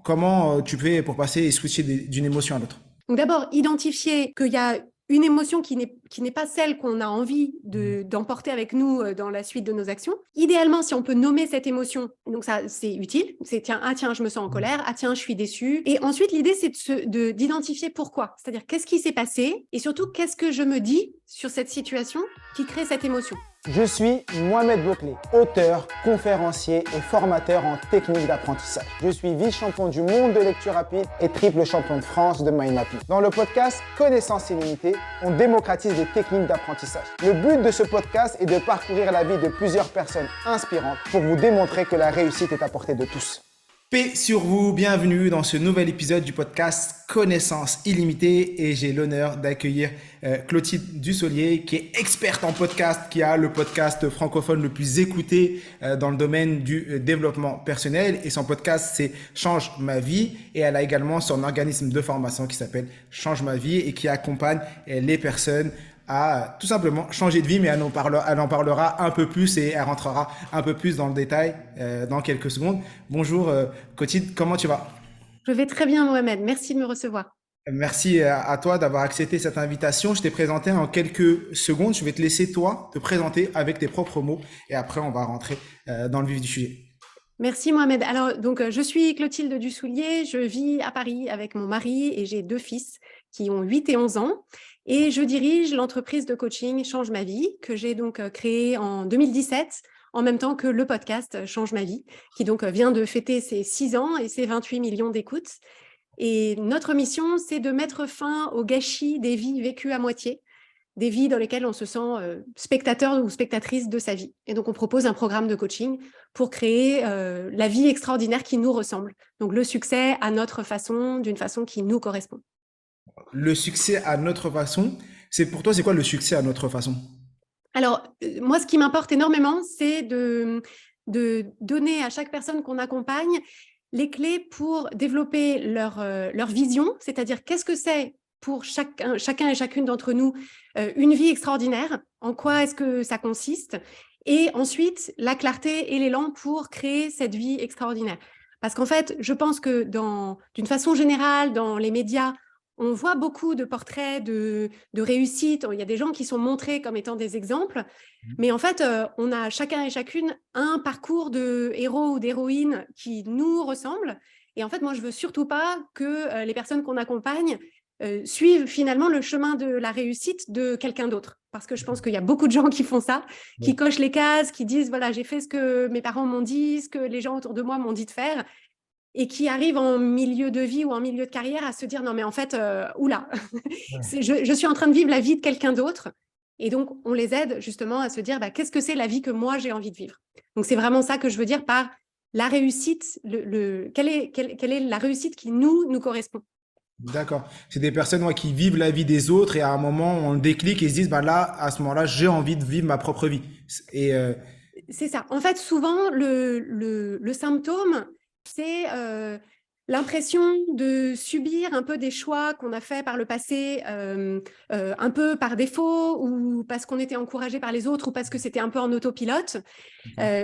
comment tu fais pour passer et switcher d'une émotion à l'autre? Donc d'abord, identifier qu'il y a une émotion qui n'est pas celle qu'on a envie d'emporter avec nous dans la suite de nos actions. Idéalement, si on peut nommer cette émotion, donc ça, c'est utile. C'est tiens, je me sens en colère. Ah tiens, je suis déçue. Et ensuite, l'idée, c'est d'identifier pourquoi. C'est-à-dire, qu'est-ce qui s'est passé et surtout, qu'est-ce que je me dis sur cette situation qui crée cette émotion. Je suis Mohamed Bouclé, auteur, conférencier et formateur en technique d'apprentissage. Je suis vice-champion du monde de lecture rapide et triple champion de France de mind mapping. Dans le podcast Connaissance illimitée, on démocratise les techniques d'apprentissage. Le but de ce podcast est de parcourir la vie de plusieurs personnes inspirantes pour vous démontrer que la réussite est à portée de tous. Paix sur vous, bienvenue dans ce nouvel épisode du podcast Connaissance illimitée et j'ai l'honneur d'accueillir Clotilde Dussolier qui est experte en podcast, qui a le podcast francophone le plus écouté dans le domaine du développement personnel et son podcast c'est Change ma vie et elle a également son organisme de formation qui s'appelle Change ma vie et qui accompagne les personnes à tout simplement changer de vie, mais elle en parlera un peu plus et elle rentrera un peu plus dans le détail dans quelques secondes. Bonjour Clotilde, comment tu vas? Je vais très bien Mohamed, merci de me recevoir. Merci à toi d'avoir accepté cette invitation. Je t'ai présenté en quelques secondes. Je vais te laisser toi te présenter avec tes propres mots et après on va rentrer dans le vif du sujet. Merci Mohamed. Alors donc je suis Clotilde Dussolier, je vis à Paris avec mon mari et j'ai 2 fils qui ont 8 et 11 ans et je dirige l'entreprise de coaching Change ma vie que j'ai donc créée en 2017 en même temps que le podcast Change ma vie qui donc vient de fêter ses 6 ans et ses 28 millions d'écoutes. Et notre mission, c'est de mettre fin au gâchis des vies vécues à moitié, des vies dans lesquelles on se sent spectateur ou spectatrice de sa vie. Et donc, on propose un programme de coaching pour créer la vie extraordinaire qui nous ressemble. Donc, le succès à notre façon, d'une façon qui nous correspond. Le succès à notre façon, pour toi, c'est quoi le succès à notre façon? Alors, moi, ce qui m'importe énormément, c'est de donner à chaque personne qu'on accompagne les clés pour développer leur vision, c'est-à-dire qu'est-ce que c'est pour chacun et chacune d'entre nous une vie extraordinaire, en quoi est-ce que ça consiste, et ensuite la clarté et l'élan pour créer cette vie extraordinaire. Parce qu'en fait, je pense que d'une façon générale, dans les médias, on voit beaucoup de portraits de réussite. Il y a des gens qui sont montrés comme étant des exemples. Mais en fait, on a chacun et chacune un parcours de héros ou d'héroïnes qui nous ressemble. Et en fait, moi, je veux surtout pas que les personnes qu'on accompagne suivent finalement le chemin de la réussite de quelqu'un d'autre. Parce que je pense qu'il y a beaucoup de gens qui font ça, qui cochent les cases, qui disent, voilà, j'ai fait ce que mes parents m'ont dit, ce que les gens autour de moi m'ont dit de faire, et qui arrivent en milieu de vie ou en milieu de carrière à se dire, non, mais en fait, oula, je suis en train de vivre la vie de quelqu'un d'autre. Et donc, on les aide justement à se dire, qu'est-ce que c'est la vie que moi, j'ai envie de vivre? Donc, c'est vraiment ça que je veux dire par la réussite, quelle est la réussite qui nous correspond. D'accord. C'est des personnes qui vivent la vie des autres et à un moment, on le déclic et ils se disent, là, à ce moment-là, j'ai envie de vivre ma propre vie. Et c'est ça. En fait, souvent, le symptôme, c'est l'impression de subir un peu des choix qu'on a faits par le passé, un peu par défaut ou parce qu'on était encouragé par les autres ou parce que c'était un peu en autopilote.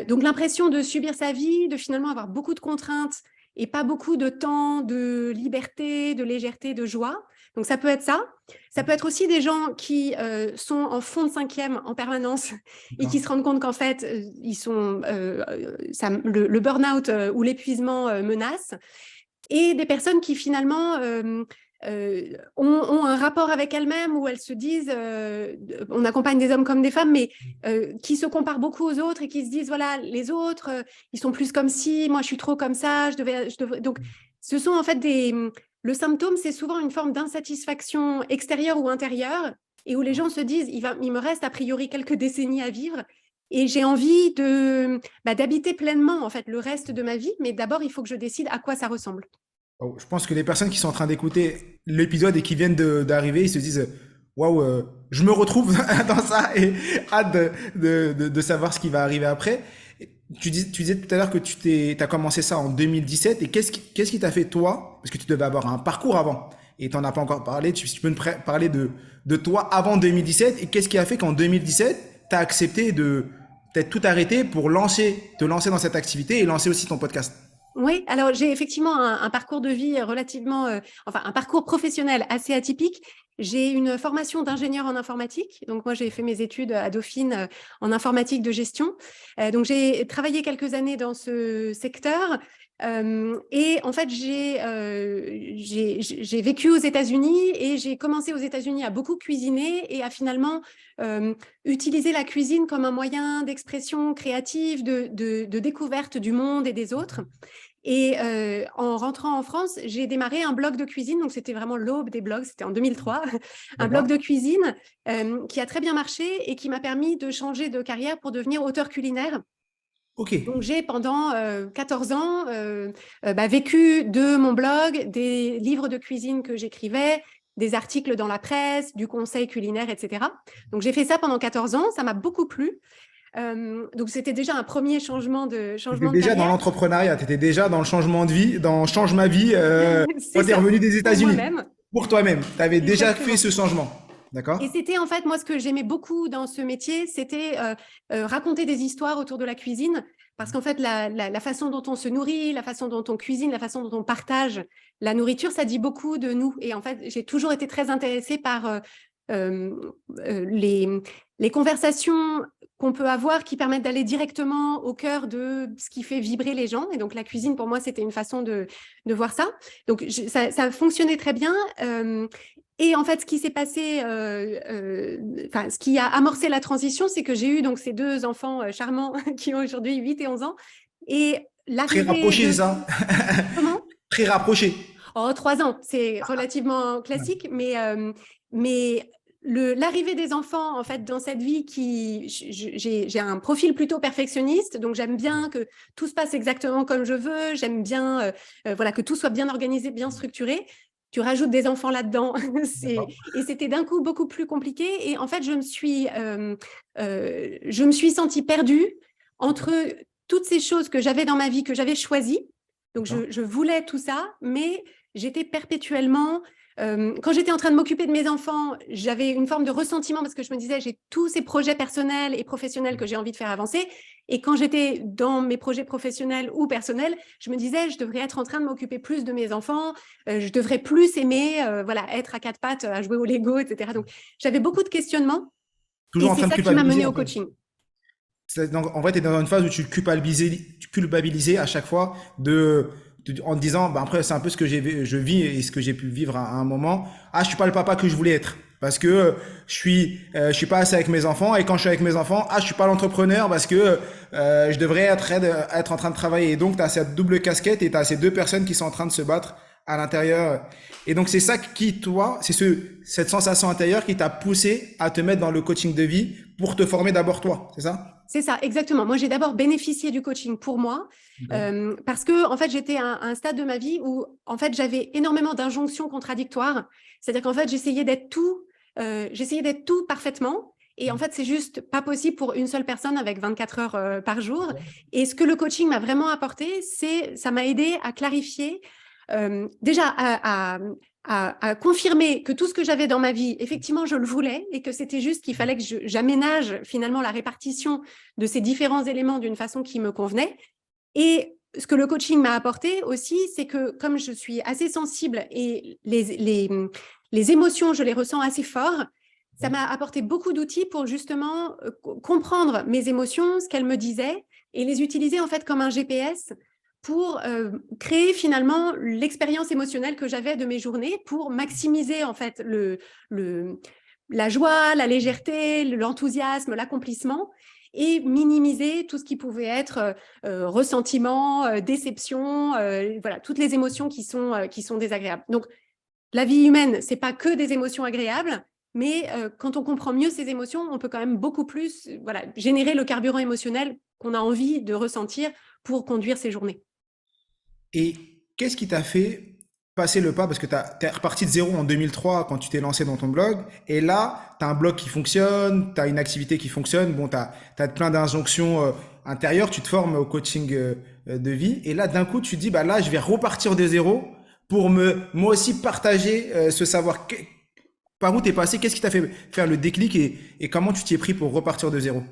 Donc, l'impression de subir sa vie, de finalement avoir beaucoup de contraintes et pas beaucoup de temps de liberté, de légèreté, de joie. Donc, ça peut être ça. Ça peut être aussi des gens qui sont en fond de 5e en permanence et qui se rendent compte qu'en fait, le burn-out ou l'épuisement menace. Et des personnes qui finalement ont un rapport avec elles-mêmes où elles se disent, on accompagne des hommes comme des femmes, mais qui se comparent beaucoup aux autres et qui se disent, voilà, les autres, ils sont plus comme ci, moi je suis trop comme ça, je devrais... Donc, ce sont en fait le symptôme, c'est souvent une forme d'insatisfaction extérieure ou intérieure et où les gens se disent, il me reste a priori quelques décennies à vivre et j'ai envie d'habiter pleinement en fait le reste de ma vie, mais d'abord, il faut que je décide à quoi ça ressemble. Je pense que les personnes qui sont en train d'écouter l'épisode et qui viennent d'arriver, ils se disent waouh, je me retrouve dans ça et hâte de savoir ce qui va arriver après. Tu disais tout à l'heure que tu as commencé ça en 2017 et qu'est-ce qui t'a fait toi, parce que tu devais avoir un parcours avant et tu n'en as pas encore parlé, tu peux me parler de toi avant 2017 et qu'est-ce qui a fait qu'en 2017 tu as accepté de peut-être tout arrêter pour te lancer dans cette activité et lancer aussi ton podcast? Oui, alors j'ai effectivement un parcours de vie relativement, enfin un parcours professionnel assez atypique. J'ai une formation d'ingénieur en informatique. Donc moi, j'ai fait mes études à Dauphine en informatique de gestion. Donc j'ai travaillé quelques années dans ce secteur. Et en fait, j'ai vécu aux États-Unis et j'ai commencé aux États-Unis à beaucoup cuisiner et à finalement utiliser la cuisine comme un moyen d'expression créative, de découverte du monde et des autres. Et en rentrant en France, j'ai démarré un blog de cuisine. Donc, c'était vraiment l'aube des blogs. C'était en 2003. Un blog D'accord? de cuisine qui a très bien marché et qui m'a permis de changer de carrière pour devenir auteur culinaire. Ok. Donc, j'ai pendant 14 ans vécu de mon blog, des livres de cuisine que j'écrivais, des articles dans la presse, du conseil culinaire, etc. Donc, j'ai fait ça pendant 14 ans. Ça m'a beaucoup plu. Donc, c'était déjà un premier Tu étais changement de déjà dans carrière. l'entrepreneuriat, tu étais déjà dans le changement de vie, dans Change ma vie C'est quand tu es ça, revenu des pour États-Unis. moi-même. Pour toi-même. Tu avais déjà fait Exactement. ce changement. Et D'accord? c'était en fait, moi, ce que j'aimais beaucoup dans ce métier, c'était raconter des histoires autour de la cuisine. Parce qu'en fait, la façon dont on se nourrit, la façon dont on cuisine, la façon dont on partage la nourriture, ça dit beaucoup de nous. Et en fait, j'ai toujours été très intéressée par euh, les conversations qu'on peut avoir qui permettent d'aller directement au cœur de ce qui fait vibrer les gens. Et donc, la cuisine, pour moi, c'était une façon de voir ça. Donc, ça fonctionnait très bien. Et en fait, ce qui s'est passé, ce qui a amorcé la transition, c'est que j'ai eu donc ces deux enfants charmants qui ont aujourd'hui 8 et 11 ans. Et Très l'arrivée rapproché, c'est de... ça? Comment? Très rapproché. Oh, 3 ans, c'est relativement classique, mais l'arrivée des enfants, en fait, dans cette vie j'ai un profil plutôt perfectionniste, donc j'aime bien que tout se passe exactement comme je veux, j'aime bien voilà, que tout soit bien organisé, bien structuré. Tu rajoutes des enfants là-dedans, D'accord. et c'était d'un coup beaucoup plus compliqué. Et en fait, je me suis sentie perdue entre toutes ces choses que j'avais dans ma vie, que j'avais choisies. Donc, D'accord. je voulais tout ça, mais j'étais perpétuellement... quand j'étais en train de m'occuper de mes enfants, j'avais une forme de ressentiment parce que je me disais, j'ai tous ces projets personnels et professionnels que j'ai envie de faire avancer. Et quand j'étais dans mes projets professionnels ou personnels, je me disais, je devrais être en train de m'occuper plus de mes enfants, je devrais plus aimer voilà, être à quatre pattes, à jouer au Lego, etc. Donc, j'avais beaucoup de questionnements et Toujours en c'est train de ça qui m'a culpabiliser menée un au peu. coaching. Donc, en vrai, tu es dans une phase où tu culpabilisais à chaque fois en te disant, bah, après, c'est un peu ce que je vis et ce que j'ai pu vivre à un moment. Ah, je suis pas le papa que je voulais être. Parce que je suis pas assez avec mes enfants, et quand je suis avec mes enfants, ah, je suis pas l'entrepreneur parce que je devrais être en train de travailler. Et donc, tu as cette double casquette et tu as ces deux personnes qui sont en train de se battre à l'intérieur. Et donc, c'est ça qui, toi, cette sensation intérieure qui t'a poussé à te mettre dans le coaching de vie pour te former d'abord toi. C'est ça? C'est ça, exactement. Moi, j'ai d'abord bénéficié du coaching pour moi Ok. parce que, en fait, j'étais à un stade de ma vie où, en fait, j'avais énormément d'injonctions contradictoires. C'est-à-dire qu'en fait, j'essayais d'être tout parfaitement. Et en fait, c'est juste pas possible pour une seule personne avec 24 heures par jour. Et ce que le coaching m'a vraiment apporté, ça m'a aidé à clarifier, déjà à confirmer que tout ce que j'avais dans ma vie, effectivement, je le voulais et que c'était juste qu'il fallait que j'aménage finalement la répartition de ces différents éléments d'une façon qui me convenait. Et ce que le coaching m'a apporté aussi, c'est que comme je suis assez sensible et les émotions, je les ressens assez fort, ça m'a apporté beaucoup d'outils pour justement comprendre mes émotions, ce qu'elles me disaient, et les utiliser en fait comme un GPS pour créer finalement l'expérience émotionnelle que j'avais de mes journées pour maximiser en fait la joie, la légèreté, l'enthousiasme, l'accomplissement et minimiser tout ce qui pouvait être ressentiment, déception, voilà, toutes les émotions qui sont désagréables. Donc, la vie humaine, c'est pas que des émotions agréables, mais quand on comprend mieux ces émotions, on peut quand même beaucoup plus voilà, générer le carburant émotionnel qu'on a envie de ressentir pour conduire ces journées. Et qu'est-ce qui t'a fait passer le pas? Parce que tu es reparti de zéro en 2003 quand tu t'es lancé dans ton blog. Et là, tu as un blog qui fonctionne, tu as une activité qui fonctionne. Bon, tu as plein d'injonctions intérieures. Tu te formes au coaching de vie. Et là, d'un coup, tu te dis, bah là, je vais repartir de zéro pour moi aussi partager ce savoir. Par où t'es passé? Qu'est-ce qui t'a fait faire le déclic et comment tu t'y es pris pour repartir de zéro?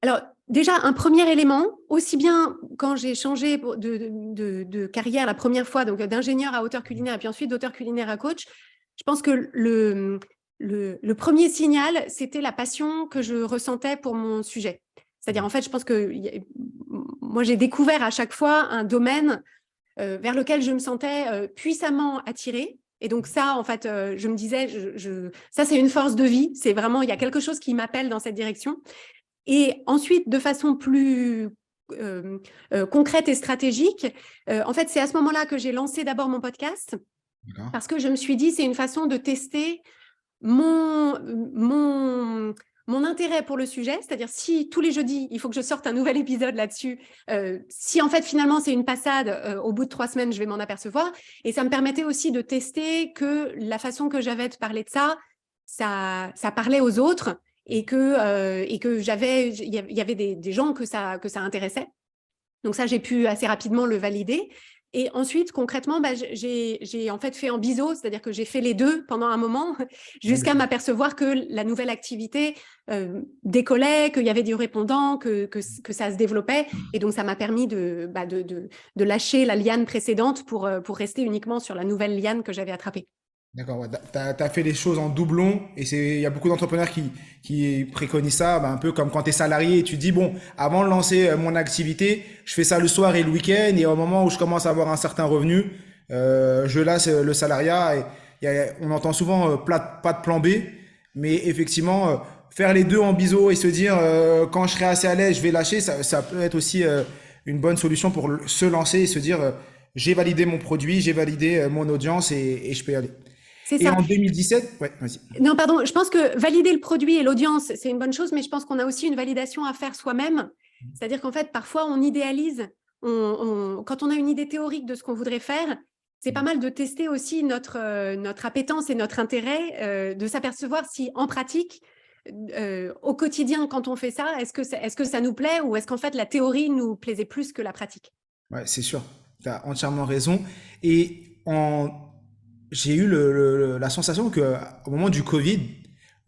Alors, déjà, un premier élément, aussi bien quand j'ai changé de carrière la première fois, donc d'ingénieur à auteur culinaire et puis ensuite d'auteur culinaire à coach, je pense que le premier signal, c'était la passion que je ressentais pour mon sujet. C'est-à-dire, en fait, je pense que moi, j'ai découvert à chaque fois un domaine vers lequel je me sentais puissamment attirée. Et donc ça, en fait, je me disais, ça, c'est une force de vie. C'est vraiment, il y a quelque chose qui m'appelle dans cette direction. Et ensuite, de façon plus concrète et stratégique, en fait, c'est à ce moment-là que j'ai lancé d'abord mon podcast. D'accord. Parce que je me suis dit, c'est une façon de tester mon intérêt pour le sujet, c'est-à-dire si tous les jeudis, il faut que je sorte un nouvel épisode là-dessus, si en fait finalement c'est une passade, au bout de 3 semaines, je vais m'en apercevoir. Et ça me permettait aussi de tester que la façon que j'avais de parler de ça parlait aux autres et que il y avait des gens que ça intéressait. Donc ça, j'ai pu assez rapidement le valider. Et ensuite, concrètement, j'ai en fait fait en biseau, c'est-à-dire que j'ai fait les deux pendant un moment, jusqu'à m'apercevoir que la nouvelle activité décollait, qu'il y avait du répondant, que ça se développait. Et donc, ça m'a permis de lâcher la liane précédente pour rester uniquement sur la nouvelle liane que j'avais attrapée. D'accord, ouais. T'as fait les choses en doublon et il y a beaucoup d'entrepreneurs qui préconisent ça, un peu comme quand tu es salarié et tu te dis, bon, avant de lancer mon activité, je fais ça le soir et le week-end et au moment où je commence à avoir un certain revenu, je lâche le salariat et on entend souvent pas de plan B, mais effectivement, faire les deux en biseau et se dire, quand je serai assez à l'aise, je vais lâcher, ça peut être aussi une bonne solution pour se lancer et se dire, j'ai validé mon produit, j'ai validé mon audience et je peux y aller. C'est Et ça. en 2017, ouais, vas-y. Non, pardon, je pense que valider le produit et l'audience, c'est une bonne chose, mais je pense qu'on a aussi une validation à faire soi-même. C'est-à-dire qu'en fait, parfois, on idéalise. Quand on a une idée théorique de ce qu'on voudrait faire, c'est pas mal de tester aussi notre appétence et notre intérêt, de s'apercevoir si, en pratique, au quotidien, quand on fait ça, est-ce que ça nous plaît ou est-ce qu'en fait, la théorie nous plaisait plus que la pratique? Ouais, c'est sûr. Tu as entièrement raison. Et j'ai eu la sensation qu'au moment du Covid,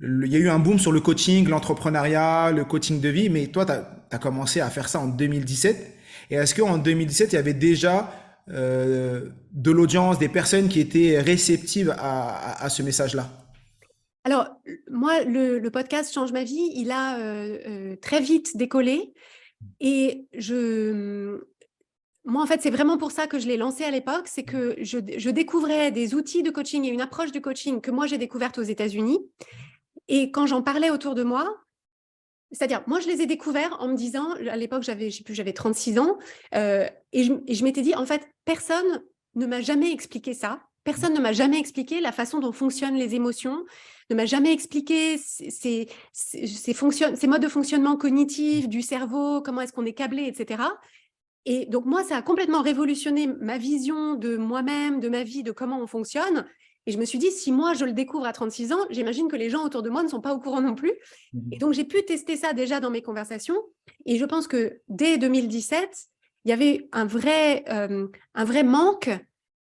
il y a eu un boom sur le coaching, l'entrepreneuriat, le coaching de vie, mais toi, tu as commencé à faire ça en 2017. Et est-ce qu'en 2017, il y avait déjà de l'audience, des personnes qui étaient réceptives à ce message-là? Alors, moi, le podcast Change ma vie, il a très vite décollé. Et moi, en fait, c'est vraiment pour ça que je l'ai lancé à l'époque, c'est que je découvrais des outils de coaching et une approche du coaching que moi, j'ai découverte aux États-Unis. Et quand j'en parlais autour de moi, c'est-à-dire, moi, je les ai découverts en me disant, à l'époque, j'avais 36 ans, et je m'étais dit, en fait, personne ne m'a jamais expliqué ça. Personne ne m'a jamais expliqué la façon dont fonctionnent les émotions, ne m'a jamais expliqué ces modes de fonctionnement cognitif du cerveau, comment est-ce qu'on est câblé, etc. Et donc, moi, ça a complètement révolutionné ma vision de moi-même, de ma vie, de comment on fonctionne. Et je me suis dit, si moi, je le découvre à 36 ans, j'imagine que les gens autour de moi ne sont pas au courant non plus. Et donc, j'ai pu tester ça déjà dans mes conversations. Et je pense que dès 2017, il y avait un vrai manque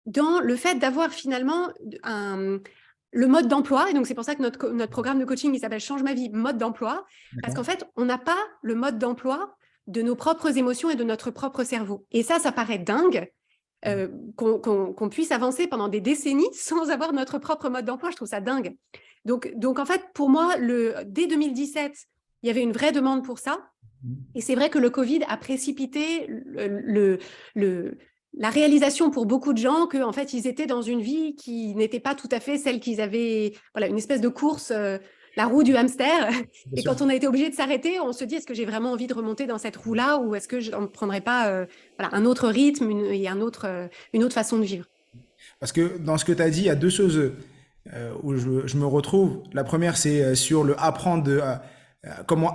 dans le fait d'avoir finalement le mode d'emploi. Et donc, c'est pour ça que notre programme de coaching, il s'appelle Change ma vie, mode d'emploi. Parce qu'en fait, on n'a pas le mode d'emploi de nos propres émotions et de notre propre cerveau. Et ça paraît dingue qu'on puisse avancer pendant des décennies sans avoir notre propre mode d'emploi. Je trouve ça dingue. Donc en fait, pour moi, dès 2017, il y avait une vraie demande pour ça. Et c'est vrai que le Covid a précipité la réalisation pour beaucoup de gens qu'en fait, ils étaient dans une vie qui n'était pas tout à fait celle qu'ils avaient, voilà, une espèce de course, la roue du hamster. Et quand on a été obligé de s'arrêter, on se dit, est-ce que j'ai vraiment envie de remonter dans cette roue-là ou est-ce que je ne prendrais pas un autre rythme et une autre façon de vivre? Parce que dans ce que tu as dit, il y a deux choses où je me retrouve. La première, c'est sur le apprendre comment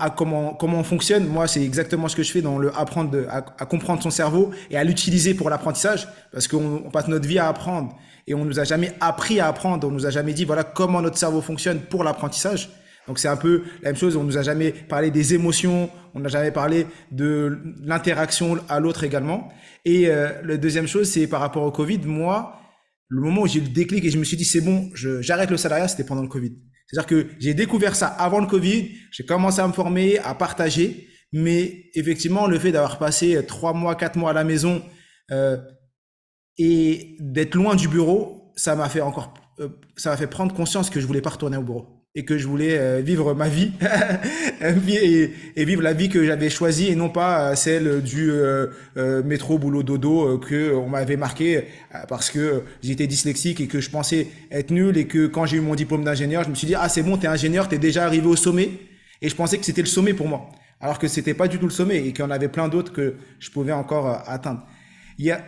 on fonctionne. Moi, c'est exactement ce que je fais dans le apprendre à comprendre son cerveau et à l'utiliser pour l'apprentissage. Parce qu'on passe notre vie à apprendre et on nous a jamais appris à apprendre. On nous a jamais dit voilà comment notre cerveau fonctionne pour l'apprentissage. Donc c'est un peu la même chose. On nous a jamais parlé des émotions. On n'a jamais parlé de l'interaction à l'autre également. Et la deuxième chose, c'est par rapport au Covid. Moi, le moment où j'ai eu le déclic et je me suis dit c'est bon, j'arrête le salariat, c'était pendant le Covid. C'est-à-dire que j'ai découvert ça avant le Covid, j'ai commencé à me former, à partager, Mais effectivement, le fait d'avoir passé 3 mois, 4 mois à la maison euh, et d'être loin du bureau, ça m'a fait prendre conscience que je voulais pas retourner au bureau et que je voulais vivre ma vie et vivre la vie que j'avais choisie et non pas celle du métro boulot dodo que on m'avait marqué parce que j'étais dyslexique et que je pensais être nul et que quand j'ai eu mon diplôme d'ingénieur, je me suis dit ah c'est bon, t'es ingénieur, t'es déjà arrivé au sommet et je pensais que c'était le sommet pour moi alors que c'était pas du tout le sommet et qu'il y en avait plein d'autres que je pouvais encore atteindre.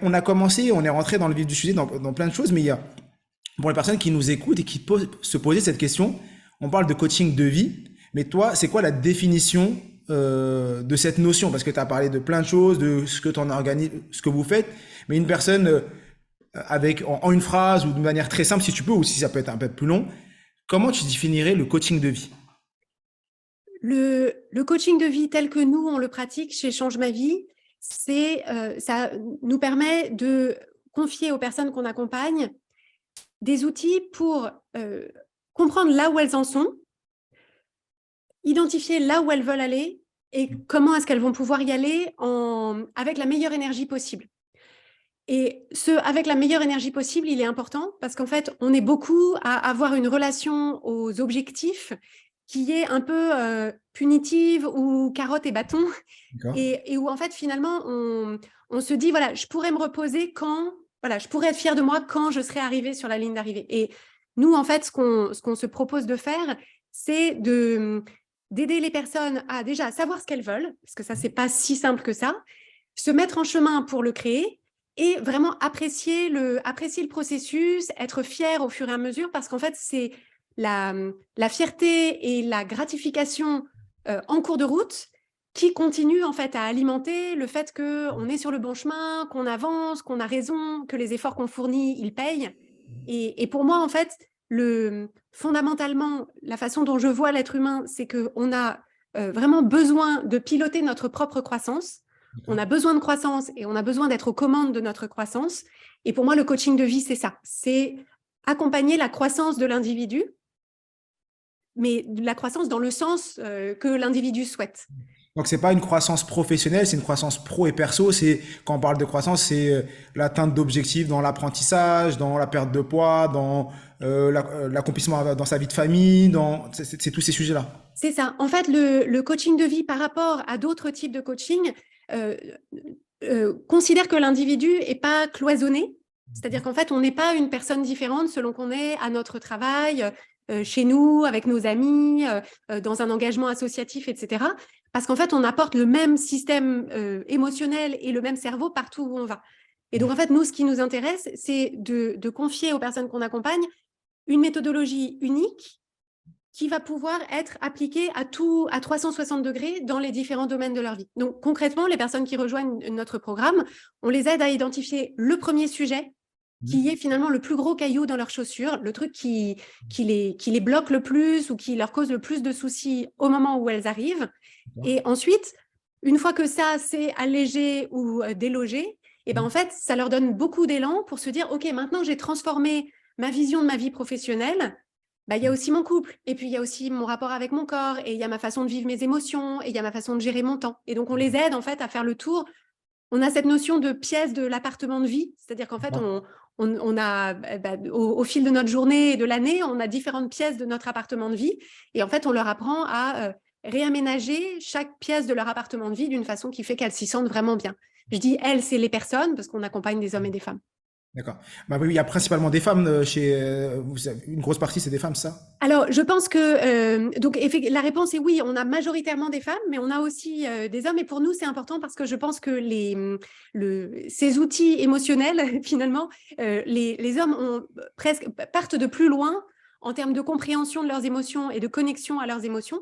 On a commencé, on est rentré dans le vif du sujet dans plein de choses, mais il y a pour les personnes qui nous écoutent et qui se posaient cette question, on parle de coaching de vie, mais toi, c'est quoi la définition de cette notion? Parce que tu as parlé de plein de choses, de ce que tu en organises, ce que vous faites, mais une personne en une phrase ou de manière très simple, si tu peux, ou si ça peut être un peu plus long, comment tu définirais le coaching de vie? Le coaching de vie tel que nous, on le pratique chez Change Ma Vie, ça nous permet de confier aux personnes qu'on accompagne des outils pour comprendre là où elles en sont, identifier là où elles veulent aller et comment est-ce qu'elles vont pouvoir y aller avec la meilleure énergie possible. Et avec la meilleure énergie possible, il est important parce qu'en fait, on est beaucoup à avoir une relation aux objectifs qui est un peu punitive ou carotte et bâton et où en fait, finalement, on se dit, voilà, je pourrais me reposer voilà, je pourrais être fière de moi quand je serai arrivée sur la ligne d'arrivée. Et nous, en fait, ce qu'on se propose de faire, c'est d'aider les personnes à déjà savoir ce qu'elles veulent, parce que ça, c'est pas si simple que ça, se mettre en chemin pour le créer et vraiment apprécier le processus, être fier au fur et à mesure, parce qu'en fait, c'est la fierté et la gratification en cours de route qui continue en fait à alimenter le fait qu'on est sur le bon chemin, qu'on avance, qu'on a raison, que les efforts qu'on fournit, ils payent. Et pour moi, en fait, fondamentalement, la façon dont je vois l'être humain, c'est qu'on a vraiment besoin de piloter notre propre croissance. On a besoin de croissance et on a besoin d'être aux commandes de notre croissance. Et pour moi, le coaching de vie, c'est ça. C'est accompagner la croissance de l'individu, mais la croissance dans le sens que l'individu souhaite. Donc c'est pas une croissance professionnelle, c'est une croissance pro et perso. C'est quand on parle de croissance, c'est l'atteinte d'objectifs dans l'apprentissage, dans la perte de poids, dans l'accomplissement dans sa vie de famille, c'est tous ces sujets-là. C'est ça. En fait, le coaching de vie par rapport à d'autres types de coaching considère que l'individu est pas cloisonné. C'est-à-dire qu'en fait, on n'est pas une personne différente selon qu'on est à notre travail, chez nous, avec nos amis, dans un engagement associatif, etc. Parce qu'en fait, on apporte le même système émotionnel et le même cerveau partout où on va. Et donc, en fait, nous, ce qui nous intéresse, c'est de confier aux personnes qu'on accompagne une méthodologie unique qui va pouvoir être appliquée à 360 degrés dans les différents domaines de leur vie. Donc, concrètement, les personnes qui rejoignent notre programme, on les aide à identifier le premier sujet qui est finalement le plus gros caillou dans leurs chaussures, le truc qui les bloque le plus ou qui leur cause le plus de soucis au moment où elles arrivent. Et ensuite, une fois que ça, c'est allégé ou délogé, et ben en fait, ça leur donne beaucoup d'élan pour se dire, OK, maintenant, j'ai transformé ma vision de ma vie professionnelle. Bah, il y a aussi mon couple, et puis il y a aussi mon rapport avec mon corps, et il y a ma façon de vivre mes émotions, et il y a ma façon de gérer mon temps. Et donc, on les aide en fait à faire le tour. On a cette notion de pièce de l'appartement de vie, c'est-à-dire qu'en fait, on a, au fil de notre journée et de l'année, on a différentes pièces de notre appartement de vie. Et en fait, on leur apprend à réaménager chaque pièce de leur appartement de vie d'une façon qui fait qu'elles s'y sentent vraiment bien. Je dis elles, c'est les personnes, parce qu'on accompagne des hommes et des femmes. D'accord. Bah oui, il y a principalement des femmes une grosse partie, c'est des femmes, ça? Alors, je pense que donc la réponse est oui, on a majoritairement des femmes, mais on a aussi des hommes. Et pour nous, c'est important parce que je pense que ces outils émotionnels, finalement, les hommes partent de plus loin en termes de compréhension de leurs émotions et de connexion à leurs émotions.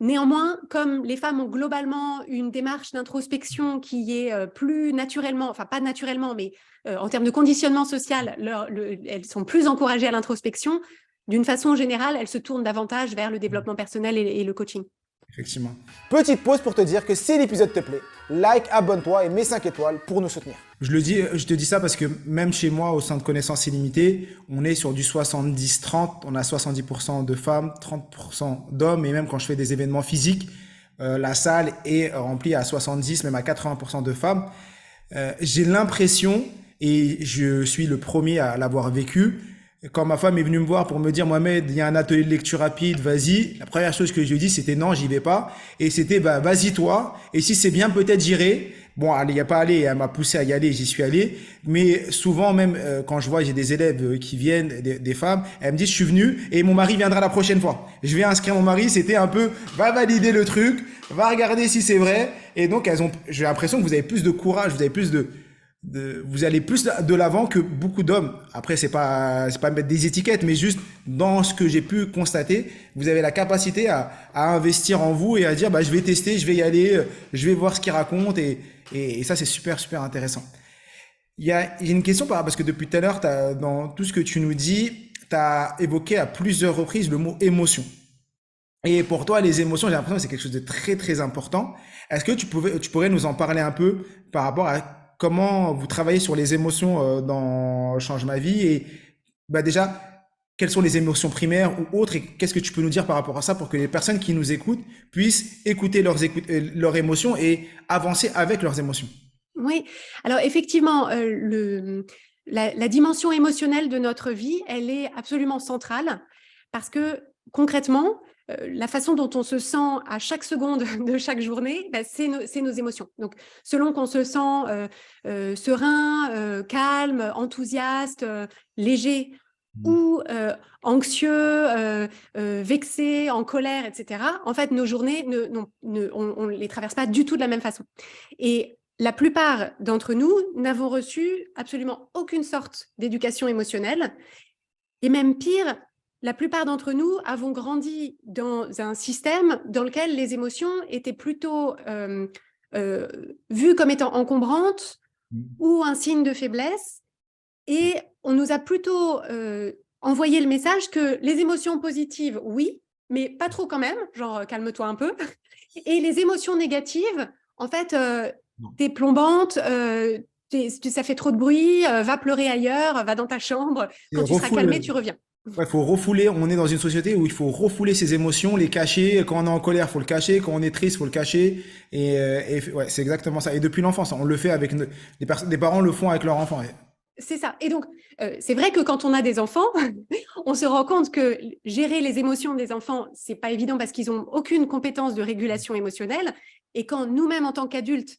Néanmoins, comme les femmes ont globalement une démarche d'introspection qui est plus naturellement, enfin pas naturellement, mais en termes de conditionnement social, elles sont plus encouragées à l'introspection. D'une façon générale, elles se tournent davantage vers le développement personnel et le coaching. Effectivement. Petite pause pour te dire que si l'épisode te plaît, like, abonne-toi et mets 5 étoiles pour nous soutenir. Je te dis ça parce que même chez moi, au sein de Connaissances Illimitées, on est sur du 70-30. On a 70% de femmes, 30% d'hommes. Et même quand je fais des événements physiques, la salle est remplie à 70, même à 80% de femmes. J'ai l'impression, et je suis le premier à l'avoir vécu, quand ma femme est venue me voir pour me dire, Mohamed, il y a un atelier de lecture rapide, vas-y. La première chose que je lui ai dit, c'était non, j'y vais pas. Et c'était, bah, vas-y toi. Et si c'est bien, peut-être j'irai. Bon, elle n'y a pas allé, elle m'a poussé à y aller, j'y suis allé. Mais souvent, même quand je vois, j'ai des élèves qui viennent, des femmes, elles me disent, je suis venu et mon mari viendra la prochaine fois. Je vais inscrire mon mari, c'était un peu, va valider le truc, va regarder si c'est vrai. Et donc, j'ai l'impression que vous avez plus de courage, vous avez plus vous allez plus de l'avant que beaucoup d'hommes. Après, c'est pas mettre des étiquettes, mais juste dans ce que j'ai pu constater, vous avez la capacité à investir en vous et à dire, bah, je vais tester, je vais y aller, je vais voir ce qu'ils racontent et ça, c'est super, super intéressant. Il y a une question parce que depuis tout à l'heure, dans tout ce que tu nous dis, tu as évoqué à plusieurs reprises le mot émotion. Et pour toi, les émotions, j'ai l'impression que c'est quelque chose de très, très important. Est-ce que tu pourrais nous en parler un peu par rapport à comment vous travaillez sur les émotions dans Change ma vie et bah déjà, quelles sont les émotions primaires ou autres et qu'est-ce que tu peux nous dire par rapport à ça pour que les personnes qui nous écoutent puissent écouter leurs émotions et avancer avec leurs émotions? Oui, alors effectivement, la dimension émotionnelle de notre vie, elle est absolument centrale parce que concrètement, la façon dont on se sent à chaque seconde de chaque journée, bah, c'est nos émotions. Donc, selon qu'on se sent serein, calme, enthousiaste, léger ou anxieux, vexé, en colère, etc., en fait, nos journées, on ne les traverse pas du tout de la même façon. Et la plupart d'entre nous n'avons reçu absolument aucune sorte d'éducation émotionnelle. Et même pire, la plupart d'entre nous avons grandi dans un système dans lequel les émotions étaient plutôt vues comme étant encombrantes ou un signe de faiblesse. Et on nous a plutôt envoyé le message que les émotions positives, oui, mais pas trop quand même, genre calme-toi un peu. Et les émotions négatives, en fait, t'es plombante, ça fait trop de bruit, va pleurer ailleurs, va dans ta chambre. Quand tu seras calmé, tu reviens. Ouais, faut refouler. On est dans une société où il faut refouler ses émotions, les cacher. Quand on est en colère, faut le cacher. Quand on est triste, faut le cacher. Et ouais, c'est exactement ça. Et depuis l'enfance, on le fait avec des parents le font avec leurs enfants. Ouais. C'est ça. Et donc, c'est vrai que quand on a des enfants, on se rend compte que gérer les émotions des enfants, c'est pas évident parce qu'ils ont aucune compétence de régulation émotionnelle. Et quand nous-mêmes, en tant qu'adultes,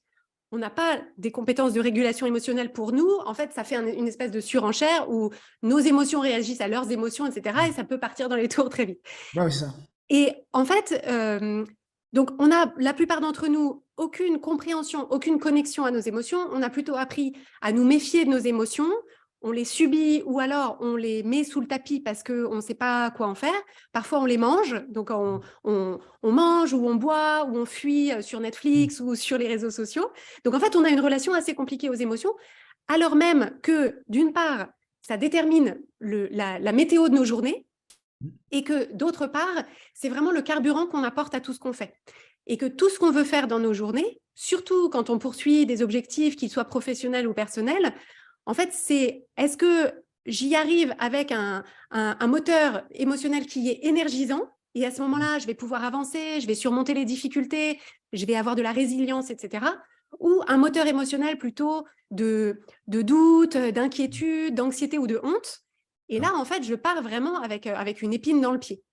on n'a pas des compétences de régulation émotionnelle pour nous, en fait, ça fait une espèce de surenchère où nos émotions réagissent à leurs émotions, etc. Et ça peut partir dans les tours très vite. Ouais, c'est ça. Et en fait, donc on a, la plupart d'entre nous, aucune compréhension, aucune connexion à nos émotions. On a plutôt appris à nous méfier de nos émotions. On les subit ou alors on les met sous le tapis parce qu'on ne sait pas quoi en faire. Parfois, on les mange. Donc, on mange ou on boit ou on fuit sur Netflix ou sur les réseaux sociaux. Donc, en fait, on a une relation assez compliquée aux émotions, alors même que, d'une part, ça détermine la météo de nos journées et que, d'autre part, c'est vraiment le carburant qu'on apporte à tout ce qu'on fait. Et que tout ce qu'on veut faire dans nos journées, surtout quand on poursuit des objectifs, qu'ils soient professionnels ou personnels, en fait, c'est est-ce que j'y arrive avec un moteur émotionnel qui est énergisant et à ce moment-là, je vais pouvoir avancer, je vais surmonter les difficultés, je vais avoir de la résilience, etc. Ou un moteur émotionnel plutôt de doute, d'inquiétude, d'anxiété ou de honte. Et là, en fait, je pars vraiment avec une épine dans le pied.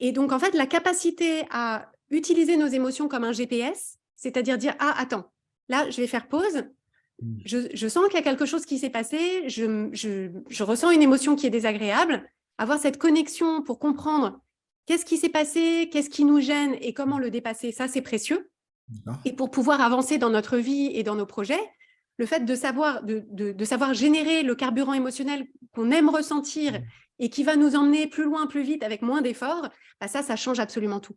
Et donc, en fait, la capacité à utiliser nos émotions comme un GPS, c'est-à-dire dire « Ah, attends, là, je vais faire pause. Je sens qu'il y a quelque chose qui s'est passé. Je ressens une émotion qui est désagréable. » Avoir cette connexion pour comprendre qu'est-ce qui s'est passé, qu'est-ce qui nous gêne et comment le dépasser, ça, c'est précieux. Et pour pouvoir avancer dans notre vie et dans nos projets, le fait de savoir générer le carburant émotionnel qu'on aime ressentir et qui va nous emmener plus loin, plus vite, avec moins d'efforts, bah ça change absolument tout.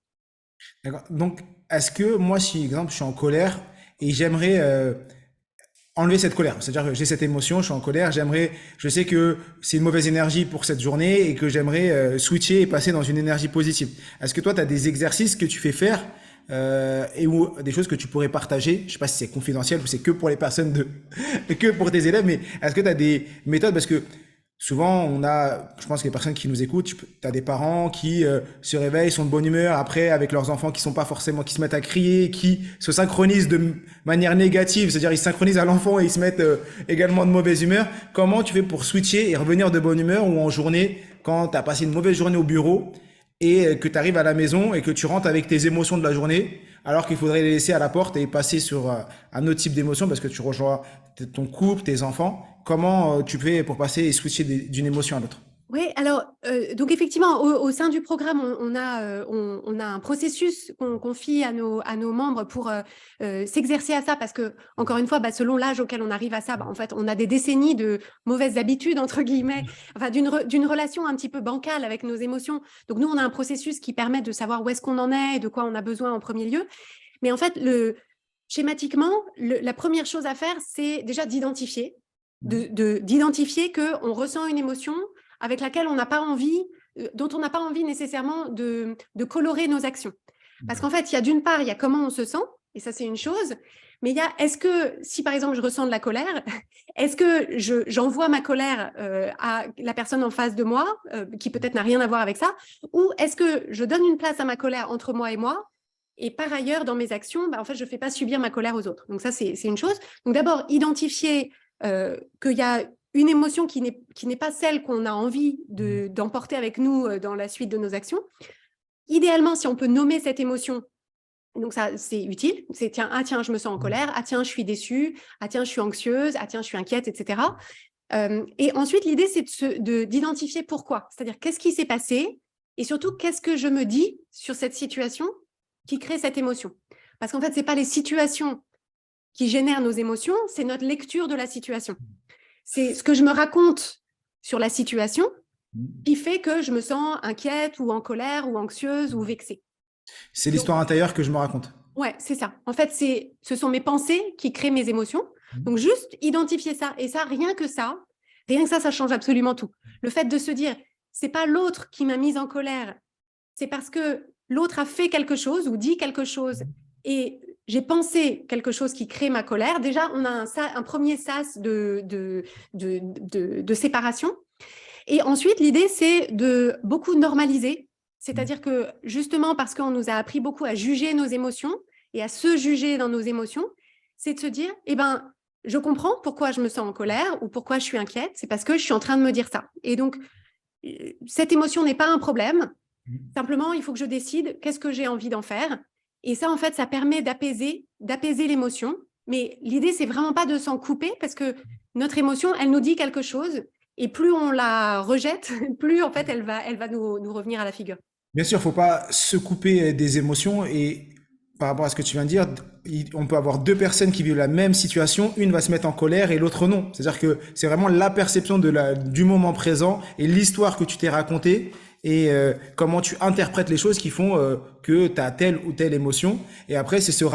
D'accord. Donc, est-ce que moi, si, exemple, je suis en colère et j'aimerais enlever cette colère, c'est-à-dire que j'ai cette émotion, je suis en colère, je sais que c'est une mauvaise énergie pour cette journée et que j'aimerais switcher et passer dans une énergie positive. Est-ce que toi, tu as des exercices que tu fais faire ou des choses que tu pourrais partager? Je sais pas si c'est confidentiel ou c'est que pour les personnes que pour tes élèves, mais est-ce que tu as des méthodes? Parce que souvent, je pense que les personnes qui nous écoutent, tu as des parents qui se réveillent, sont de bonne humeur, après avec leurs enfants qui sont pas forcément, qui se mettent à crier, qui se synchronisent de manière négative, c'est-à-dire ils se synchronisent à l'enfant et ils se mettent également de mauvaise humeur. Comment tu fais pour switcher et revenir de bonne humeur ou en journée, quand tu as passé une mauvaise journée au bureau et que tu arrives à la maison et que tu rentres avec tes émotions de la journée, alors qu'il faudrait les laisser à la porte et passer sur un autre type d'émotion parce que tu rejoins ton couple, tes enfants. Comment tu fais pour passer et switcher d'une émotion à l'autre? Oui, alors, donc effectivement, au sein du programme, on a un processus qu'on confie à nos membres pour s'exercer à ça, parce que, encore une fois, selon l'âge auquel on arrive à ça, en fait, on a des décennies de mauvaises habitudes, entre guillemets, enfin, d'une relation un petit peu bancale avec nos émotions. Donc, nous, on a un processus qui permet de savoir où est-ce qu'on en est et de quoi on a besoin en premier lieu. Mais en fait, schématiquement, la première chose à faire, c'est déjà d'identifier, d'identifier qu'on ressent une émotion avec laquelle on n'a pas envie, dont on n'a pas envie nécessairement de colorer nos actions. Parce qu'en fait, d'une part, il y a comment on se sent, et ça c'est une chose, mais il y a, est-ce que, si par exemple je ressens de la colère, est-ce que j'envoie ma colère à la personne en face de moi, qui peut-être n'a rien à voir avec ça, ou est-ce que je donne une place à ma colère entre moi et moi, et par ailleurs, dans mes actions, en fait, je ne fais pas subir ma colère aux autres. Donc ça, c'est une chose. Donc d'abord, identifier qu'il y a une émotion qui n'est pas celle qu'on a envie d'emporter avec nous dans la suite de nos actions. Idéalement, si on peut nommer cette émotion, donc ça, c'est utile. C'est tiens, je me sens en colère. Ah tiens, je suis déçue. Ah tiens, je suis anxieuse. Ah tiens, je suis inquiète, etc. Et ensuite, l'idée, c'est d'identifier pourquoi. C'est-à-dire, qu'est-ce qui s'est passé et surtout, qu'est-ce que je me dis sur cette situation qui crée cette émotion. Parce qu'en fait, ce n'est pas les situations qui génèrent nos émotions, c'est notre lecture de la situation. C'est ce que je me raconte sur la situation qui fait que je me sens inquiète ou en colère ou anxieuse ou vexée. C'est l'histoire intérieure que je me raconte. Ouais, c'est ça. En fait, ce sont mes pensées qui créent mes émotions. Donc, juste identifier ça. Et ça, rien que ça, ça change absolument tout. Le fait de se dire, c'est pas l'autre qui m'a mise en colère, c'est parce que l'autre a fait quelque chose ou dit quelque chose et j'ai pensé quelque chose qui crée ma colère. Déjà, on a un premier sas de séparation. Et ensuite, l'idée, c'est de beaucoup normaliser. C'est-à-dire que justement, parce qu'on nous a appris beaucoup à juger nos émotions et à se juger dans nos émotions, c'est de se dire, je comprends pourquoi je me sens en colère ou pourquoi je suis inquiète. C'est parce que je suis en train de me dire ça. Et donc, cette émotion n'est pas un problème. Simplement, il faut que je décide qu'est-ce que j'ai envie d'en faire. Et ça, en fait, ça permet d'apaiser l'émotion. Mais l'idée, c'est vraiment pas de s'en couper parce que notre émotion, elle nous dit quelque chose. Et plus on la rejette, plus, en fait, elle va nous revenir à la figure. Bien sûr, il ne faut pas se couper des émotions. Et par rapport à ce que tu viens de dire, on peut avoir deux personnes qui vivent la même situation. Une va se mettre en colère et l'autre non. C'est-à-dire que c'est vraiment la perception du moment présent et l'histoire que tu t'es racontée. Et comment tu interprètes les choses qui font que tu as telle ou telle émotion. Et après, c'est se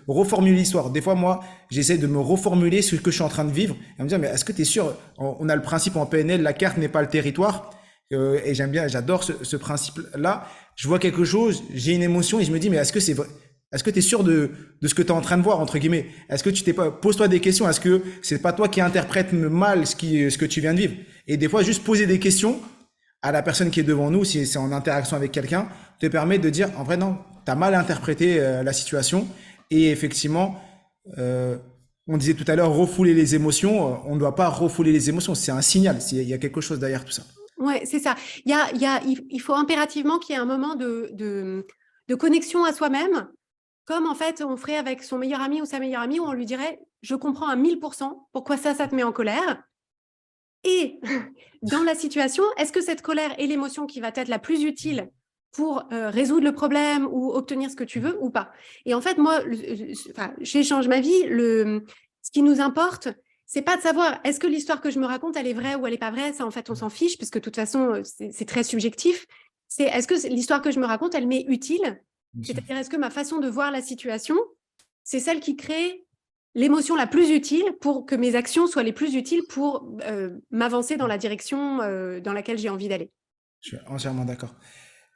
reformuler l'histoire. Des fois, moi, j'essaie de me reformuler ce que je suis en train de vivre et me dire, mais est-ce que tu es sûr? On a le principe en PNL, la carte n'est pas le territoire. Et j'adore ce principe-là. Je vois quelque chose, j'ai une émotion et je me dis, mais est-ce que c'est vrai? Est-ce que tu es sûr de ce que tu es en train de voir, entre guillemets? Est-ce que tu t'es pas, pose-toi des questions. Est-ce que c'est pas toi qui interprètes mal ce que tu viens de vivre? Et des fois, juste poser des questions à la personne qui est devant nous, si c'est en interaction avec quelqu'un, te permet de dire, en vrai, non, tu as mal interprété la situation. Et effectivement, on disait tout à l'heure, refouler les émotions. On ne doit pas refouler les émotions. C'est un signal. Il y a quelque chose derrière tout ça. Ouais, c'est ça. Il faut impérativement qu'il y ait un moment de connexion à soi-même, comme en fait on ferait avec son meilleur ami ou sa meilleure amie, où on lui dirait, je comprends à 1000% pourquoi ça te met en colère. Et dans la situation, est-ce que cette colère est l'émotion qui va être la plus utile pour résoudre le problème ou obtenir ce que tu veux ou pas? Et en fait, moi, chez Change ma vie, ce qui nous importe, c'est pas de savoir est-ce que l'histoire que je me raconte, elle est vraie ou elle est pas vraie. Ça, en fait, on s'en fiche, puisque de toute façon, c'est très subjectif. C'est est-ce que l'histoire que je me raconte, elle m'est utile? C'est-à-dire, est-ce que ma façon de voir la situation, c'est celle qui crée l'émotion la plus utile pour que mes actions soient les plus utiles pour m'avancer dans la direction dans laquelle j'ai envie d'aller. Je suis entièrement d'accord.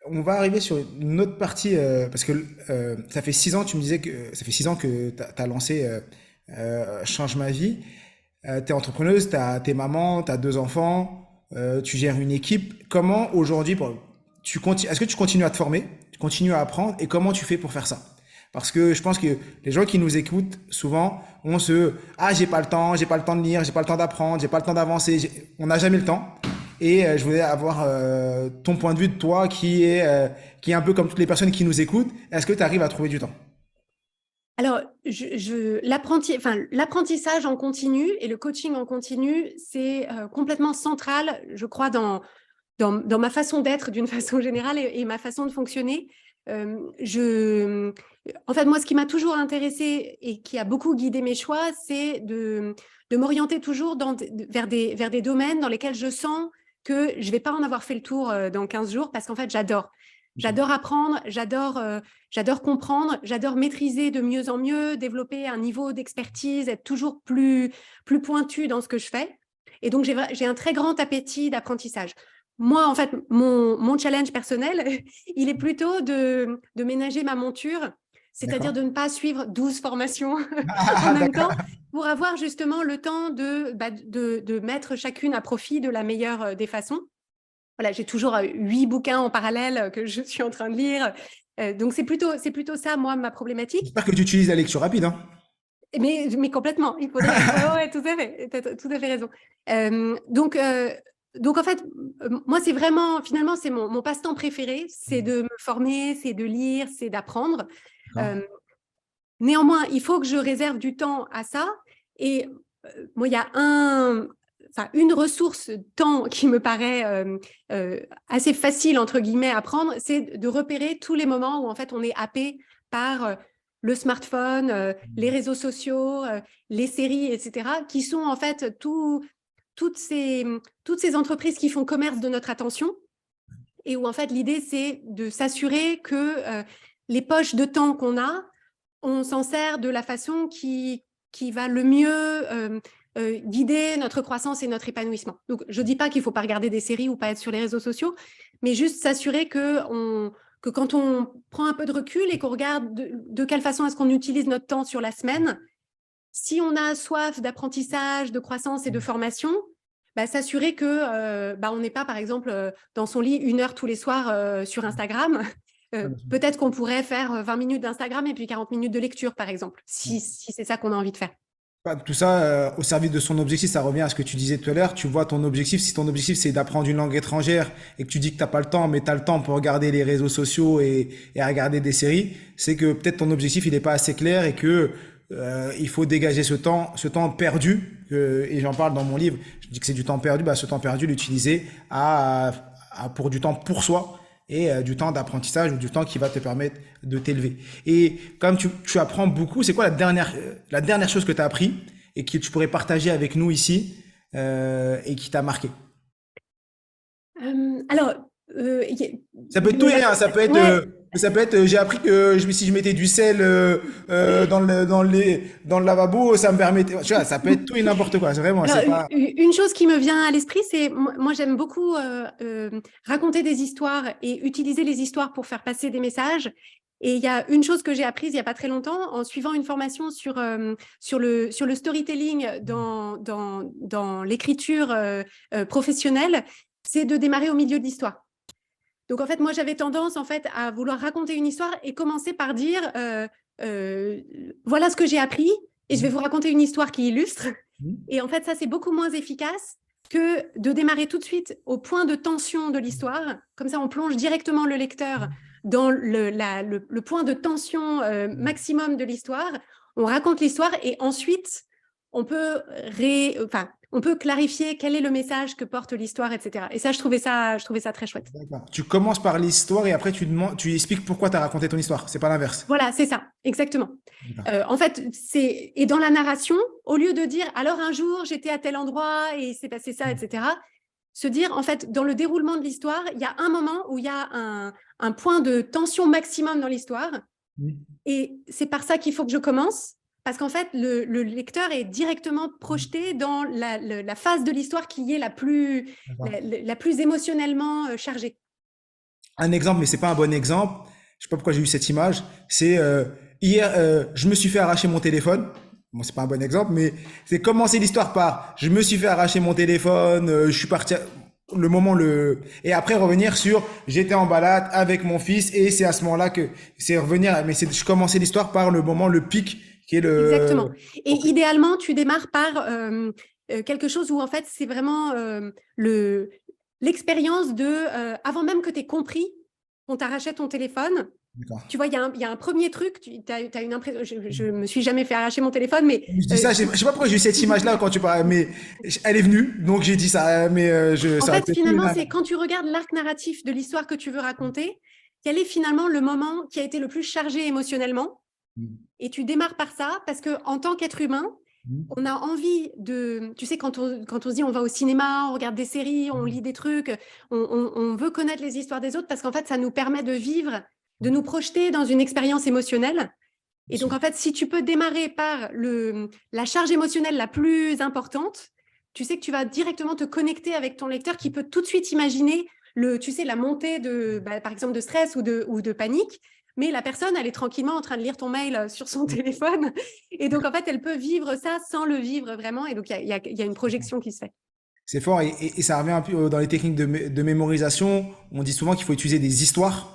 On va arriver sur une autre partie, parce que ça fait 6 ans, tu me disais que ça fait 6 ans que tu as lancé Change ma vie. Tu es entrepreneuse, tu es maman, tu as 2 enfants. tu gères une équipe. Comment aujourd'hui, est-ce que tu continues à te former, tu continues à apprendre et comment tu fais pour faire ça? Parce que je pense que les gens qui nous écoutent souvent j'ai pas le temps de lire, j'ai pas le temps d'apprendre, j'ai pas le temps d'avancer, on n'a jamais le temps. Et je voulais avoir ton point de vue de toi qui est un peu comme toutes les personnes qui nous écoutent. Est-ce que tu arrives à trouver du temps? Alors, l'apprentissage en continu et le coaching en continu, c'est complètement central, je crois, dans ma façon d'être d'une façon générale et ma façon de fonctionner. En fait, moi, ce qui m'a toujours intéressée et qui a beaucoup guidé mes choix, c'est de m'orienter toujours vers des domaines dans lesquels je sens que je ne vais pas en avoir fait le tour dans 15 jours parce qu'en fait, j'adore. J'adore apprendre, j'adore comprendre, j'adore maîtriser de mieux en mieux, développer un niveau d'expertise, être toujours plus pointu dans ce que je fais. Et donc, j'ai un très grand appétit d'apprentissage. Moi, en fait, mon challenge personnel, il est plutôt de ménager ma monture, c'est-à-dire de ne pas suivre 12 formations en même temps pour avoir justement le temps de mettre chacune à profit de la meilleure des façons. Voilà, j'ai toujours 8 bouquins en parallèle que je suis en train de lire. Donc, c'est plutôt ça, moi, ma problématique. J'espère que tu utilises la lecture rapide, hein. Mais complètement, il faudrait. Ouais, tout à fait, tu as tout à fait raison. Donc, en fait, moi, c'est vraiment, finalement, c'est mon passe-temps préféré, c'est de me former, c'est de lire, c'est d'apprendre. Néanmoins, il faut que je réserve du temps à ça. Et moi, il y a une ressource temps qui me paraît assez facile, entre guillemets, à prendre, c'est de repérer tous les moments où, en fait, on est happé par le smartphone, les réseaux sociaux, les séries, etc., qui sont, en fait, toutes ces entreprises qui font commerce de notre attention et où, en fait, l'idée, c'est de s'assurer que les poches de temps qu'on a, on s'en sert de la façon qui va le mieux guider notre croissance et notre épanouissement. Donc, je ne dis pas qu'il ne faut pas regarder des séries ou pas être sur les réseaux sociaux, mais juste s'assurer que quand on prend un peu de recul et qu'on regarde de quelle façon est-ce qu'on utilise notre temps sur la semaine, si on a soif d'apprentissage, de croissance et de formation, s'assurer que on n'est pas, par exemple, dans son lit 1 heure tous les soirs sur Instagram. Peut-être qu'on pourrait faire 20 minutes d'Instagram et puis 40 minutes de lecture, par exemple, si c'est ça qu'on a envie de faire. Tout ça au service de son objectif, ça revient à ce que tu disais tout à l'heure. Tu vois ton objectif, si ton objectif c'est d'apprendre une langue étrangère et que tu dis que t'as pas le temps, mais tu as le temps pour regarder les réseaux sociaux et regarder des séries, c'est que peut-être ton objectif il n'est pas assez clair et que il faut dégager ce temps perdu. Et j'en parle dans mon livre. Je dis que c'est du temps perdu. Ce temps perdu, l'utiliser pour du temps pour soi et du temps d'apprentissage ou du temps qui va te permettre de t'élever. Et comme tu apprends beaucoup, c'est quoi la dernière chose que tu as appris et que tu pourrais partager avec nous ici et qui t'a marqué? Ça peut être tout et rien, ça peut être j'ai appris que si je mettais du sel dans le lavabo, ça me permettait, tu vois, ça peut être tout et n'importe quoi, c'est vraiment. Une chose qui me vient à l'esprit, c'est moi j'aime beaucoup raconter des histoires et utiliser les histoires pour faire passer des messages. Et il y a une chose que j'ai apprise il n'y a pas très longtemps en suivant une formation sur le storytelling dans l'écriture professionnelle, c'est de démarrer au milieu de l'histoire. Donc, en fait, moi, j'avais tendance à vouloir raconter une histoire et commencer par dire voilà ce que j'ai appris et je vais vous raconter une histoire qui illustre. Et en fait, ça, c'est beaucoup moins efficace que de démarrer tout de suite au point de tension de l'histoire. Comme ça, on plonge directement le lecteur dans le point de tension maximum de l'histoire. On raconte l'histoire et ensuite, on peut clarifier quel est le message que porte l'histoire, etc. Et ça, je trouvais ça très chouette. D'accord. Tu commences par l'histoire et après tu expliques pourquoi tu as raconté ton histoire. C'est pas l'inverse. Voilà, c'est ça, exactement. En fait, et dans la narration, au lieu de dire alors un jour j'étais à tel endroit et il s'est passé ça, etc., se dire en fait dans le déroulement de l'histoire, il y a un moment où il y a un point de tension maximum dans l'histoire et c'est par ça qu'il faut que je commence. Parce qu'en fait, le lecteur est directement projeté dans la phase de l'histoire qui est la plus émotionnellement chargée. Un exemple, mais ce n'est pas un bon exemple. Je ne sais pas pourquoi j'ai eu cette image. C'est hier, je me suis fait arracher mon téléphone. Bon, c'est pas un bon exemple, mais c'est commencer l'histoire par je me suis fait arracher mon téléphone, je suis parti. le moment et après revenir sur j'étais en balade avec mon fils et c'est à ce moment-là que c'est revenir, mais je commençais l'histoire par le moment, le pic qui est Exactement. Et Ok. idéalement, tu démarres par quelque chose où en fait c'est vraiment l'expérience de avant même que tu aies compris qu'on t'arrachait ton téléphone. D'accord. Tu vois, il y a un premier truc, tu as une impression. Je me suis jamais fait arracher mon téléphone, mais Je dis ça, je sais pas pourquoi j'ai eu cette image-là quand tu parles, mais elle est venue, donc j'ai dit ça, mais en ça aurait fait, été tout finalement, énorme. c'est quand tu regardes l'arc narratif de l'histoire que tu veux raconter, quel est finalement le moment qui a été le plus chargé émotionnellement. Et tu démarres par ça parce que en tant qu'être humain, on a envie de… Tu sais, quand on se dit on va au cinéma, on regarde des séries, on lit des trucs, on veut connaître les histoires des autres parce qu'en fait, ça nous permet de vivre, de nous projeter dans une expérience émotionnelle. Et donc, en fait, si tu peux démarrer par la charge émotionnelle la plus importante, tu sais que tu vas directement te connecter avec ton lecteur qui peut tout de suite imaginer tu sais, la montée par exemple, de stress ou de panique. Mais la personne, elle est tranquillement en train de lire ton mail sur son téléphone. Et donc, en fait, elle peut vivre ça sans le vivre vraiment. Et donc, il y a une projection qui se fait. C'est fort et ça revient un peu dans les techniques de mémorisation. On dit souvent qu'il faut utiliser des histoires.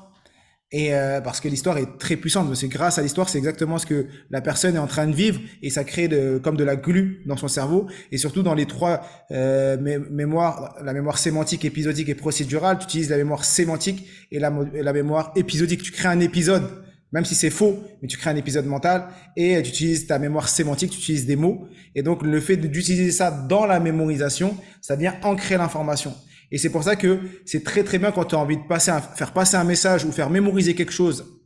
Et parce que l'histoire est très puissante, parce que grâce à l'histoire, c'est exactement ce que la personne est en train de vivre et ça crée comme de la glu dans son cerveau. Et surtout dans les trois mémoires, la mémoire sémantique, épisodique et procédurale, tu utilises la mémoire sémantique et la mémoire épisodique. Tu crées un épisode, même si c'est faux, mais tu crées un épisode mental et tu utilises ta mémoire sémantique, tu utilises des mots. Et donc le fait d'utiliser ça dans la mémorisation, ça vient ancrer l'information. Et c'est pour ça que c'est très très bien quand tu as envie de faire passer un message ou faire mémoriser quelque chose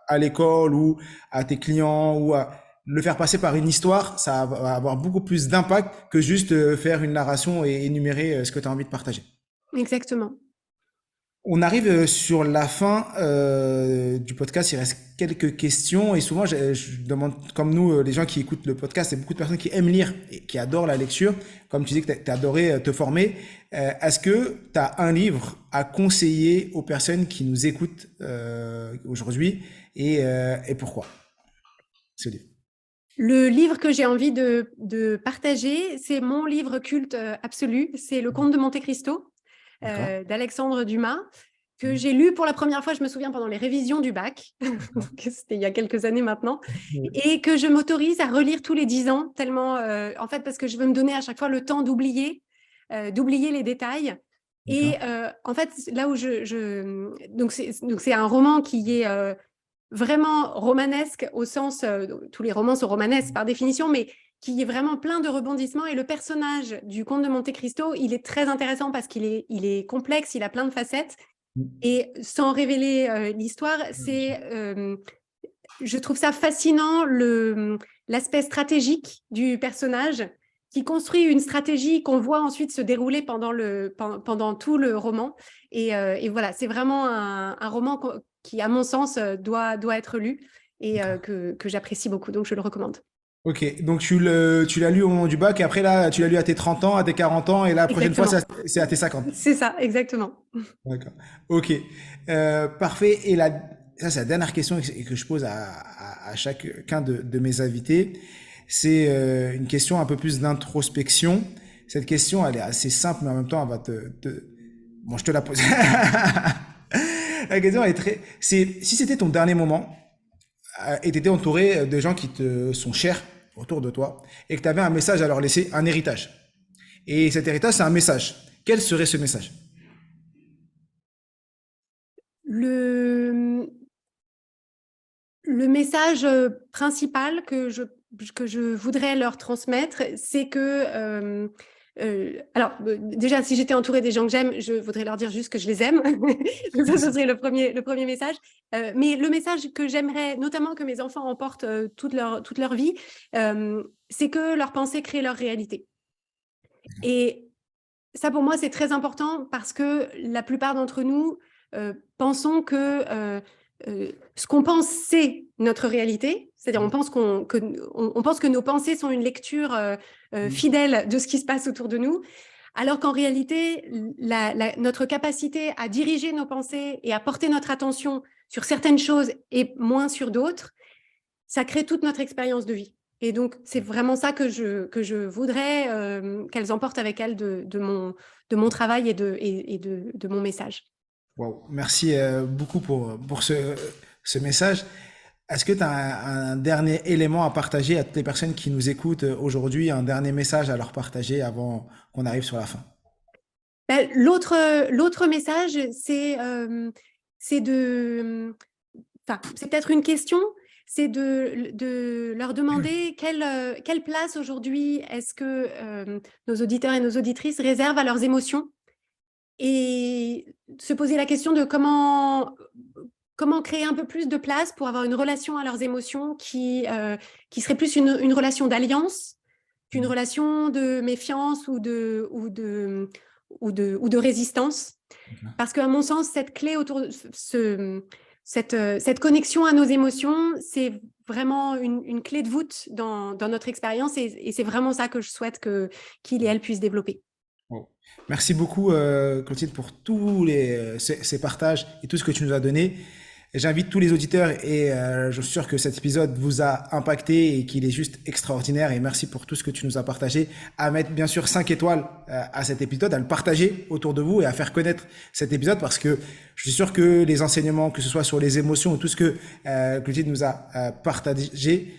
à l'école ou à tes clients ou à le faire passer par une histoire, ça va avoir beaucoup plus d'impact que juste faire une narration et énumérer ce que tu as envie de partager. Exactement. On arrive sur la fin du podcast, il reste quelques questions et souvent je demande, comme nous, les gens qui écoutent le podcast, il y a beaucoup de personnes qui aiment lire et qui adorent la lecture. Comme tu dis que tu as adoré te former, est-ce que tu as un livre à conseiller aux personnes qui nous écoutent aujourd'hui et pourquoi ce livre? Le livre que j'ai envie de partager, c'est mon livre culte absolu, c'est Le Comte de Monte Cristo d'Alexandre Dumas, que j'ai lu pour la première fois, je me souviens, pendant les révisions du bac, c'était il y a quelques années maintenant, et que je m'autorise à relire tous les 10 ans, tellement, en fait, parce que je veux me donner à chaque fois le temps d'oublier les détails. Et en fait, là où donc c'est un roman qui est vraiment romanesque au sens, tous les romans sont romanesques par définition, mais qui est vraiment plein de rebondissements. Et le personnage du comte de Monte Cristo, il est très intéressant parce qu'il est complexe, il a plein de facettes. Et sans révéler l'histoire, je trouve ça fascinant, l'aspect stratégique du personnage qui construit une stratégie qu'on voit ensuite se dérouler pendant tout le roman. Et voilà, c'est vraiment un roman qui, à mon sens, doit être lu et que j'apprécie beaucoup, donc je le recommande. Ok, donc tu l'as lu au moment du bac et après là, tu l'as lu à tes 30 ans, à tes 40 ans et la prochaine fois, Exactement. c'est à tes 50. C'est ça, exactement. D'accord. Ok. Parfait. Et ça, c'est la dernière question que je pose à chacun de mes invités. C'est une question un peu plus d'introspection. Cette question, elle est assez simple, mais en même temps, elle va Bon, je te la pose. La question, elle est si c'était ton dernier moment et tu étais entouré de gens qui te sont chers autour de toi et que tu avais un message à leur laisser, un héritage. Et cet héritage, c'est un message. Quel serait ce message? Le message principal que je voudrais leur transmettre, c'est que… alors, déjà, si j'étais entourée des gens que j'aime, je voudrais leur dire juste que je les aime. Donc ça, ce serait le premier message. Mais le message que j'aimerais, notamment que mes enfants emportent toute leur vie, c'est que leurs pensées créent leur réalité. Et ça, pour moi, c'est très important parce que la plupart d'entre nous pensons que ce qu'on pense, c'est notre réalité. C'est-à-dire, on pense que nos pensées sont une lecture fidèle de ce qui se passe autour de nous, alors qu'en réalité, notre capacité à diriger nos pensées et à porter notre attention sur certaines choses et moins sur d'autres, ça crée toute notre expérience de vie. Et donc, c'est vraiment ça que je voudrais qu'elles emportent avec elles de mon travail et de mon message. Wow. Merci beaucoup pour ce message. Est-ce que tu as un dernier élément à partager à toutes les personnes qui nous écoutent aujourd'hui, un dernier message à leur partager avant qu'on arrive sur la fin? Ben, l'autre message, c'est c'est peut-être une question, c'est de leur demander quelle place aujourd'hui est-ce que nos auditeurs et nos auditrices réservent à leurs émotions et se poser la question de comment créer un peu plus de place pour avoir une relation à leurs émotions qui serait plus une relation d'alliance qu'une relation de méfiance ou de résistance. Parce qu'à mon sens, cette clé autour de cette connexion à nos émotions, c'est vraiment une clé de voûte dans notre expérience et c'est vraiment ça que je souhaite qu'il et elle puissent développer. Wow. Merci beaucoup, Clotilde, pour tous ces partages et tout ce que tu nous as donné. J'invite tous les auditeurs et je suis sûr que cet épisode vous a impacté et qu'il est juste extraordinaire. Et merci pour tout ce que tu nous as partagé. À mettre bien sûr 5 étoiles à cet épisode, à le partager autour de vous et à faire connaître cet épisode parce que je suis sûr que les enseignements, que ce soit sur les émotions ou tout ce que Clotilde nous a partagé,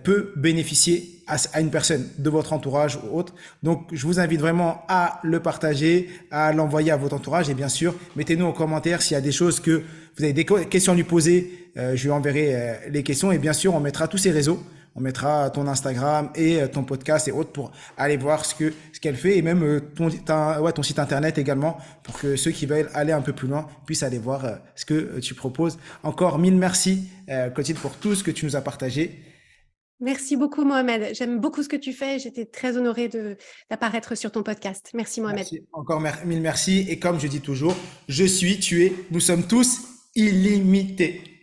peut bénéficier à une personne de votre entourage ou autre. Donc, je vous invite vraiment à le partager, à l'envoyer à votre entourage et bien sûr, mettez-nous en commentaire s'il y a des choses que vous avez des questions à lui poser. Je lui enverrai les questions et bien sûr, on mettra tous ses réseaux. On mettra ton Instagram et ton podcast et autres pour aller voir ce qu'elle fait et même ton site internet également pour que ceux qui veulent aller un peu plus loin puissent aller voir ce que tu proposes. Encore mille merci, Clotilde, pour tout ce que tu nous as partagé. Merci beaucoup, Mohamed. J'aime beaucoup ce que tu fais. J'étais très honorée d'apparaître sur ton podcast. Merci, Mohamed. Merci. Encore mille merci. Et comme je dis toujours, je suis, tu es, nous sommes tous illimités.